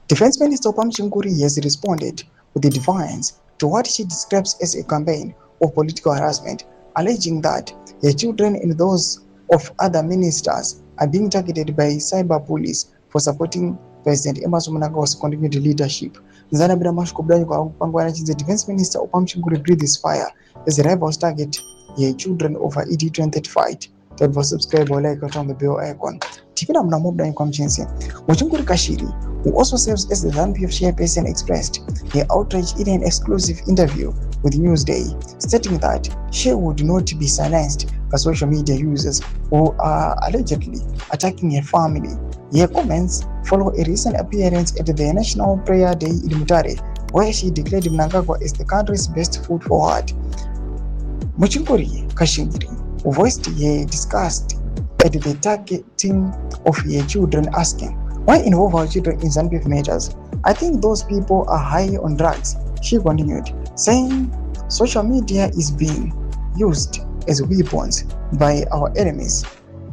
Defense Minister Oppah Muchinguri has responded with a defiance to what she describes as a campaign of political harassment, alleging that her children and those of other ministers are being targeted by cyber bullies for supporting President Emmerson Mnangagwa's continued leadership. Zanabira Mashkubdani kwa kupangwa the Defense Minister Oppah Muchinguri breathes fire as rivals target her children over ED2030 fight. Don't forget to subscribe or like on the bell icon. Tipina mnamobda kwa mchenzi. Muchinguri Kashiri, who also serves as the ZANU-PF chairperson, expressed her outrage in an exclusive interview with Newsday, stating that she would not be silenced by social media users who are allegedly attacking her family. Her comments follow a recent appearance at the National Prayer Day in Mutare, where she declared Mnangagwa as the country's best foot forward. Muchinguri Kashiri voiced her disgust at the targeting of her children, asking, "Why involve our children in ZANU-PF matters? I think those people are high on drugs." She continued, saying social media is being used as weapons by our enemies.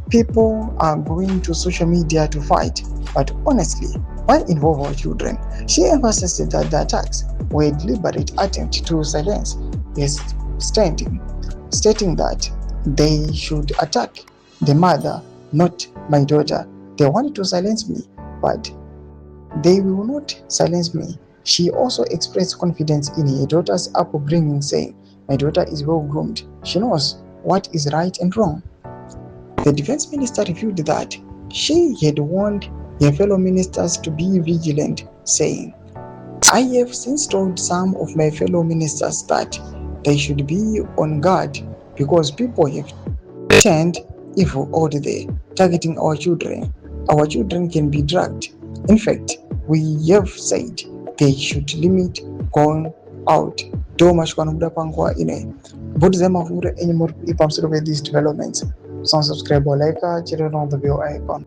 People are going to social media to fight, but honestly, why involve our children? She emphasized that the attacks were a deliberate attempt to silence his standing, stating that they should attack the mother, not my daughter. They wanted to silence me, but they will not silence me. She also expressed confidence in her daughter's upbringing, saying, "My daughter is well groomed. She knows what is right and wrong." The defense minister revealed that she had warned her fellow ministers to be vigilant, saying, "I have since told some of my fellow ministers that they should be on guard because people have turned evil out there, targeting our children. Our children can be drugged. In fact, we have said they should limit going out." Do mashkwanubda pangwa ine. But them of any more if I'm of these developments. So subscribe or like, children on the bell icon.